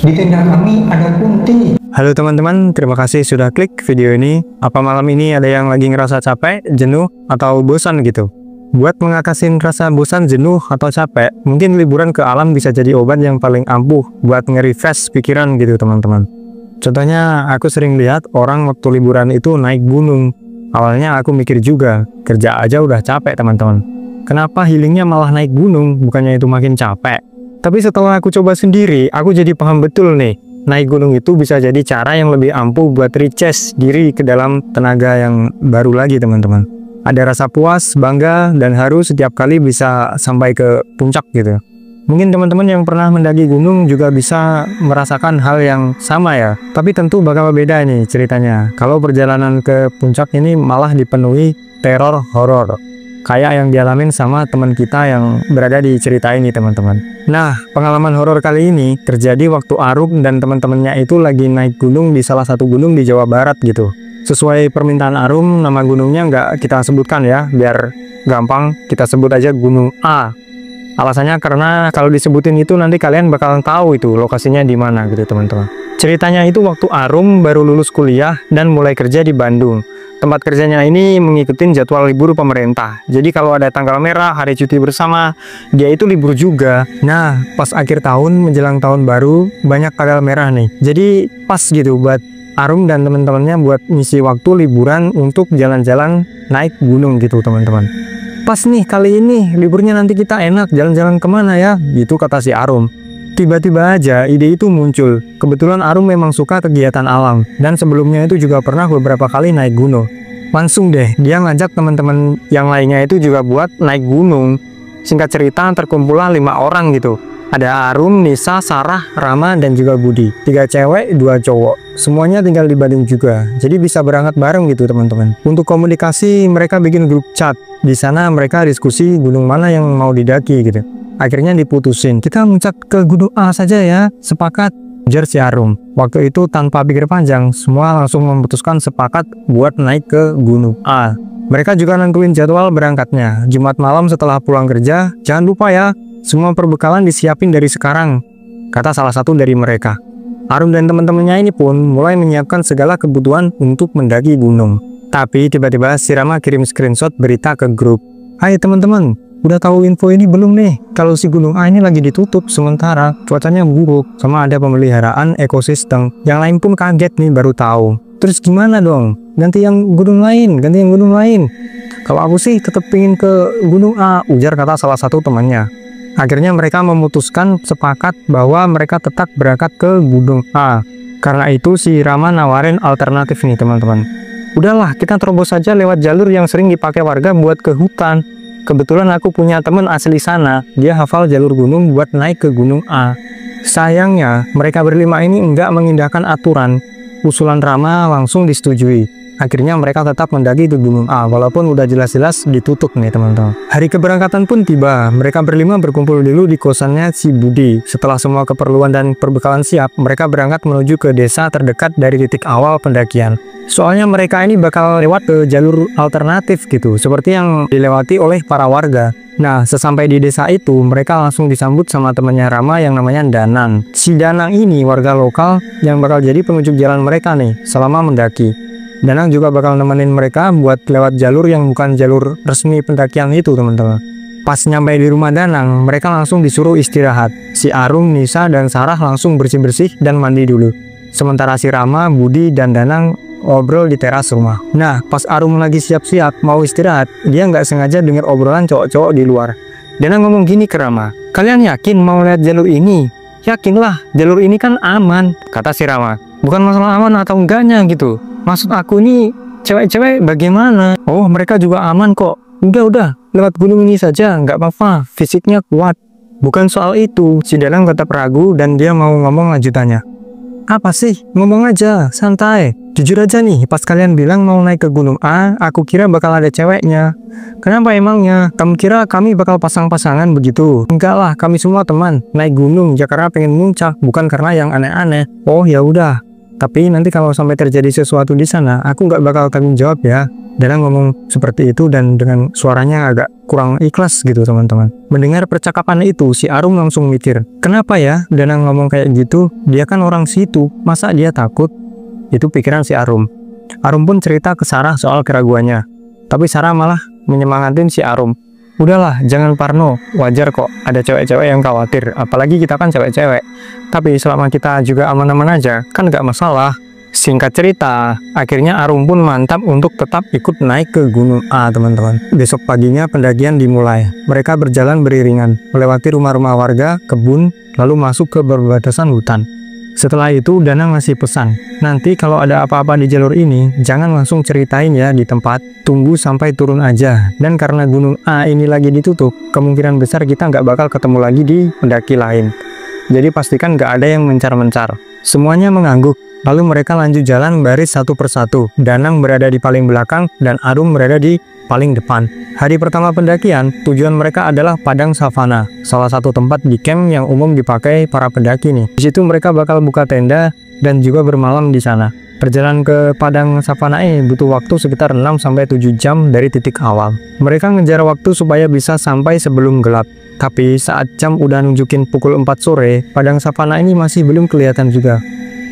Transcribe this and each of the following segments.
Di tenda kami ada kunti. Halo teman-teman, terima kasih sudah klik video ini. Apa malam ini ada yang lagi ngerasa capek, jenuh, atau bosan gitu? Buat mengatasin rasa bosan, jenuh, atau capek, mungkin liburan ke alam bisa jadi obat yang paling ampuh buat nge-refresh pikiran gitu teman-teman. Contohnya, aku sering lihat orang waktu liburan itu naik gunung. Awalnya aku mikir juga, kerja aja udah capek teman-teman. Kenapa healingnya malah naik gunung, bukannya itu makin capek? Tapi setelah aku coba sendiri, aku jadi paham betul nih. Naik gunung itu bisa jadi cara yang lebih ampuh buat recharge diri ke dalam tenaga yang baru lagi teman-teman. Ada rasa puas, bangga, dan haru setiap kali bisa sampai ke puncak gitu. Mungkin teman-teman yang pernah mendaki gunung juga bisa merasakan hal yang sama ya. Tapi tentu bakal beda nih ceritanya. Kalau perjalanan ke puncak ini malah dipenuhi teror horor. Kayak yang dialamin sama teman kita yang berada di cerita ini teman-teman. Nah, pengalaman horor kali ini terjadi waktu Arum dan teman-temannya itu lagi naik gunung di salah satu gunung di Jawa Barat gitu. Sesuai permintaan Arum, nama gunungnya nggak kita sebutkan ya, biar gampang kita sebut aja Gunung A. Alasannya karena kalau disebutin itu nanti kalian bakal tahu itu lokasinya di mana gitu teman-teman. Ceritanya itu waktu Arum baru lulus kuliah dan mulai kerja di Bandung. Tempat kerjanya ini mengikuti jadwal libur pemerintah. Jadi kalau ada tanggal merah, hari cuti bersama, dia itu libur juga. Nah, pas akhir tahun menjelang tahun baru, banyak tanggal merah nih. Jadi pas gitu buat Arum dan teman-temannya buat ngisi waktu liburan untuk jalan-jalan naik gunung gitu teman-teman. Pas nih kali ini liburnya nanti kita enak jalan-jalan kemana ya? Gitu kata si Arum. Tiba-tiba aja ide itu muncul. Kebetulan Arum memang suka kegiatan alam dan sebelumnya itu juga pernah beberapa kali naik gunung. Langsung deh dia ngajak teman-teman yang lainnya itu juga buat naik gunung. Singkat cerita terkumpullah 5 orang gitu. Ada Arum, Nisa, Sarah, Rama, dan juga Budi. 3 cewek, 2 cowok. Semuanya tinggal di Bandung juga. Jadi bisa berangkat bareng gitu teman-teman. Untuk komunikasi mereka bikin grup chat. Di sana mereka diskusi gunung mana yang mau didaki gitu. Akhirnya diputusin, kita muncak ke gunung A saja ya, sepakat, ujar si Arum. Waktu itu tanpa pikir panjang, semua langsung memutuskan sepakat buat naik ke gunung A. Mereka juga nentuin jadwal berangkatnya, Jumat malam setelah pulang kerja. Jangan lupa ya, semua perbekalan disiapin dari sekarang, kata salah satu dari mereka. Arum dan teman-temannya ini pun mulai menyiapkan segala kebutuhan untuk mendaki gunung. Tapi tiba-tiba si Rama kirim screenshot berita ke grup. Hai teman-teman, udah tahu info ini belum nih? Kalau si gunung A ini lagi ditutup sementara, cuacanya buruk, sama ada pemeliharaan ekosistem. Yang lain pun kaget nih baru tahu. Terus gimana dong? Ganti yang gunung lain. Kalau aku sih tetap pingin ke gunung A, ujar kata salah satu temannya. Akhirnya mereka memutuskan sepakat bahwa mereka tetap berangkat ke gunung A. Karena itu si Rama nawarin alternatif nih teman-teman. Udahlah, kita terobos saja lewat jalur yang sering dipakai warga buat ke hutan. Kebetulan aku punya teman asli sana, dia hafal jalur gunung buat naik ke gunung A. Sayangnya, mereka berlima ini enggak mengindahkan aturan. Usulan Rama langsung disetujui. Akhirnya mereka tetap mendaki ke gunung A, walaupun udah jelas-jelas ditutup nih teman-teman. Hari keberangkatan pun tiba, mereka berlima berkumpul dulu di kosannya si Budi. Setelah semua keperluan dan perbekalan siap, mereka berangkat menuju ke desa terdekat dari titik awal pendakian. Soalnya mereka ini bakal lewat ke jalur alternatif gitu, seperti yang dilewati oleh para warga. Nah, sesampai di desa itu, mereka langsung disambut sama temannya Rama yang namanya Danang. Si Danang ini warga lokal yang bakal jadi penunjuk jalan mereka nih, selama mendaki. Danang juga bakal nemenin mereka buat lewat jalur yang bukan jalur resmi pendakian itu teman-teman. Pas nyampe di rumah Danang, mereka langsung disuruh istirahat. Si Arum, Nisa, dan Sarah langsung bersih-bersih dan mandi dulu. Sementara si Rama, Budi, dan Danang ngobrol di teras rumah. Nah, pas Arum lagi siap-siap mau istirahat, dia nggak sengaja dengar obrolan cowok-cowok di luar. Danang ngomong gini ke Rama, kalian yakin mau lihat jalur ini? Yakinlah, jalur ini kan aman, kata si Rama. Bukan masalah aman atau enggaknya gitu. Maksud aku nih, cewek-cewek bagaimana? Oh, mereka juga aman kok. Udah, lewat gunung ini saja, nggak apa-apa, fisiknya kuat. Bukan soal itu, si Danang tetap ragu dan dia mau ngomong lanjutannya. Apa sih? Ngomong aja, santai. Jujur aja nih, pas kalian bilang mau naik ke gunung A, aku kira bakal ada ceweknya. Kenapa emangnya? Kamu kira kami bakal pasang-pasangan begitu? Enggak lah, kami semua teman. Naik gunung, ya karena pengen muncak, bukan karena yang aneh-aneh. Oh ya udah. Tapi nanti kalau sampai terjadi sesuatu di sana, aku nggak bakal tanggung jawab ya. Danang ngomong seperti itu dan dengan suaranya agak kurang ikhlas gitu teman-teman. Mendengar percakapan itu, si Arum langsung mikir, kenapa ya Danang ngomong kayak gitu? Dia kan orang situ, masa dia takut? Itu pikiran si Arum. Arum pun cerita ke Sarah soal keraguannya. Tapi Sarah malah menyemangatin si Arum. Udahlah, jangan parno, wajar kok ada cewek-cewek yang khawatir, apalagi kita kan cewek-cewek. Tapi selama kita juga aman-aman aja, kan nggak masalah. Singkat cerita, akhirnya Arum pun mantap untuk tetap ikut naik ke Gunung A, teman-teman. Besok paginya pendakian dimulai. Mereka berjalan beriringan, melewati rumah-rumah warga, kebun, lalu masuk ke perbatasan hutan. Setelah itu, Danang ngasih pesan, nanti kalau ada apa-apa di jalur ini, jangan langsung ceritain ya di tempat, tunggu sampai turun aja. Dan karena Gunung A ini lagi ditutup, kemungkinan besar kita nggak bakal ketemu lagi di pendaki lain. Jadi pastikan nggak ada yang mencar-mencar. Semuanya mengangguk. Lalu mereka lanjut jalan baris satu persatu. Danang berada di paling belakang dan Arum berada di paling depan. Hari pertama pendakian, tujuan mereka adalah Padang Savana, salah satu tempat di camp yang umum dipakai para pendaki nih. Di situ mereka bakal buka tenda dan juga bermalam di sana. Perjalanan ke Padang Savana ini butuh waktu sekitar 6-7 jam dari titik awal. Mereka ngejar waktu supaya bisa sampai sebelum gelap. Tapi saat jam udah nunjukin pukul 4 sore, Padang Savana ini masih belum kelihatan juga.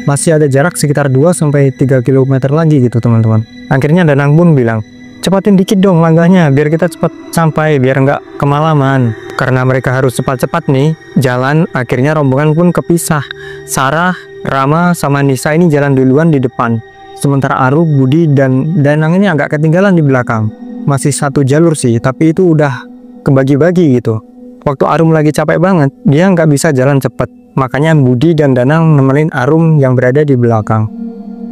Masih ada jarak sekitar 2-3 km lagi gitu teman-teman. Akhirnya Danang pun bilang, cepatin dikit dong langkahnya biar kita cepat sampai, biar nggak kemalaman. Karena mereka harus cepat-cepat nih jalan, akhirnya rombongan pun kepisah. Sarah, Rama, sama Nisa ini jalan duluan di depan. Sementara Arum, Budi, dan Danang ini agak ketinggalan di belakang. Masih satu jalur sih, tapi itu udah kebagi-bagi gitu. Waktu Arum lagi capek banget, dia nggak bisa jalan cepat. Makanya Budi dan Danang nemenin Arum yang berada di belakang.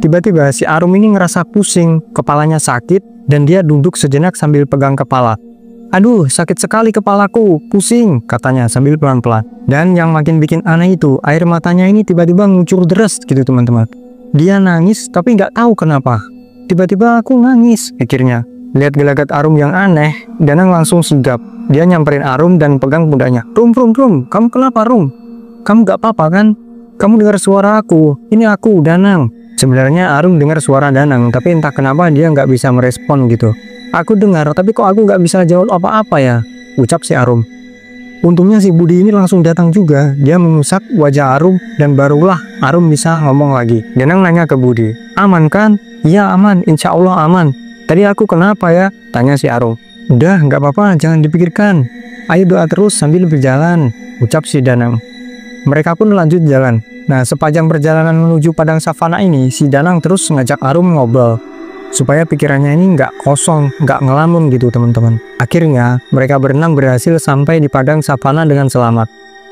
Tiba-tiba si Arum ini ngerasa pusing, kepalanya sakit, dan dia duduk sejenak sambil pegang kepala. Aduh, sakit sekali kepalaku, pusing, katanya sambil pelan-pelan. Dan yang makin bikin aneh itu, air matanya ini tiba-tiba ngucur deras gitu teman-teman. Dia nangis tapi nggak tahu kenapa. Tiba-tiba aku nangis, pikirnya. Lihat gelagat Arum yang aneh, Danang langsung sigap. Dia nyamperin Arum dan pegang pundaknya. Rum, kamu kenapa Rum? Kamu gak apa-apa kan? Kamu dengar suara aku, ini aku, Danang. Sebenarnya Arum dengar suara Danang, tapi entah kenapa dia nggak bisa merespon gitu. Aku dengar, tapi kok aku nggak bisa jawab apa-apa ya? Ucap si Arum. Untungnya si Budi ini langsung datang juga. Dia menusuk wajah Arum dan barulah Arum bisa ngomong lagi. Danang nanya ke Budi, aman kan? Iya aman, insya Allah aman. Tadi aku kenapa ya? Tanya si Arum. Udah, nggak apa-apa, jangan dipikirkan. Ayo doa terus sambil berjalan, ucap si Danang. Mereka pun lanjut jalan. Nah, sepanjang perjalanan menuju Padang Savana ini, si Danang terus ngajak Arum ngobrol. Supaya pikirannya ini nggak kosong, nggak ngelamun gitu teman-teman. Akhirnya, mereka berenam berhasil sampai di Padang Savana dengan selamat.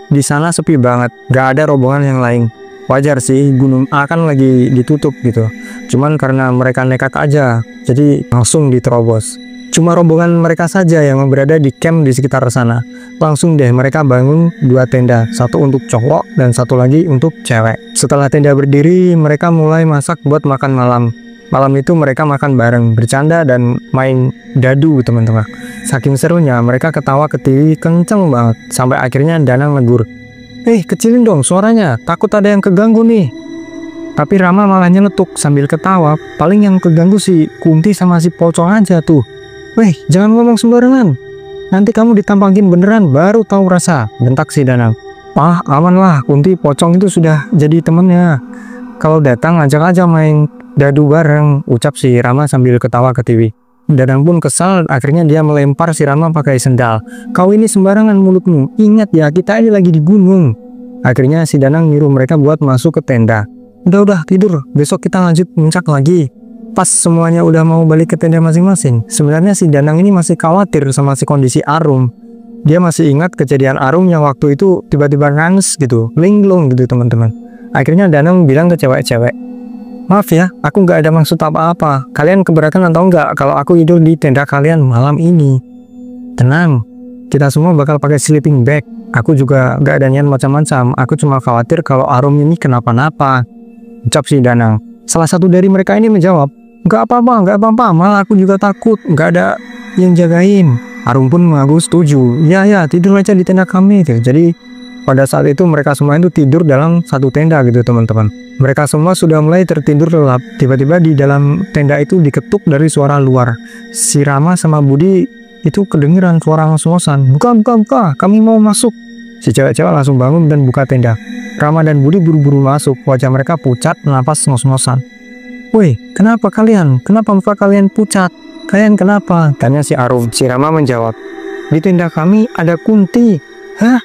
Di sana sepi banget, nggak ada rombongan yang lain. Wajar sih, Gunung A kan lagi ditutup gitu. Cuman karena mereka nekat aja, jadi langsung diterobos. Cuma rombongan mereka saja yang berada di camp di sekitar sana. Langsung deh mereka bangun 2 tenda, satu untuk cowok dan satu lagi untuk cewek. Setelah tenda berdiri, mereka mulai masak buat makan malam. Malam itu mereka makan bareng, bercanda dan main dadu teman-teman. Saking serunya mereka ketawa ketiwi kenceng banget, sampai akhirnya Danang negur. Kecilin dong suaranya, takut ada yang keganggu nih. Tapi Rama malah nyeletuk sambil ketawa, paling yang keganggu si Kunti sama si Pocong aja tuh. Jangan ngomong sembarangan. Nanti kamu ditampakin beneran baru tahu rasa, bentak si Danang. Aman lah, Kunti Pocong itu sudah jadi temennya. Kalau datang ajak aja main dadu bareng, ucap si Rama sambil ketawa ketiwi. Danang pun kesal, akhirnya dia melempar si Rama pakai sendal. Kau ini sembarangan mulutmu, ingat ya kita ini lagi di gunung. Akhirnya si Danang nyuruh mereka buat masuk ke tenda. Udah tidur, besok kita lanjut puncak lagi. Pas semuanya udah mau balik ke tenda masing-masing, sebenarnya si Danang ini masih khawatir sama si kondisi Arum. Dia masih ingat kejadian Arum yang waktu itu tiba-tiba nangis gitu, linglung gitu teman-teman. Akhirnya Danang bilang ke cewek-cewek, maaf ya, aku nggak ada maksud apa-apa. Kalian keberatan atau enggak kalau aku tidur di tenda kalian malam ini? Tenang, kita semua bakal pakai sleeping bag. Aku juga nggak ada niat macam-macam. Aku cuma khawatir kalau Arum ini kenapa-napa, ucap si Danang. Salah satu dari mereka ini menjawab, nggak apa-apa, malah aku juga takut, nggak ada yang jagain. Arum pun mengaku setuju, ya tidur aja di tenda kami. Jadi Pada saat itu mereka semua itu tidur dalam satu tenda gitu teman-teman. Mereka semua sudah mulai tertidur lelap. Tiba-tiba di dalam tenda itu diketuk dari suara luar. Si Rama sama Budi itu kedengeran suara ngos-ngosan. Buka, kami mau masuk. Si cewek-cewek langsung bangun dan buka tenda. Rama dan Budi buru-buru masuk. Wajah mereka pucat, napas ngos-ngosan. Woi, kenapa kalian? Kenapa muka kalian pucat? Kalian kenapa? Tanya si Arum. Si Rama menjawab, di tenda kami ada Kunti. Hah?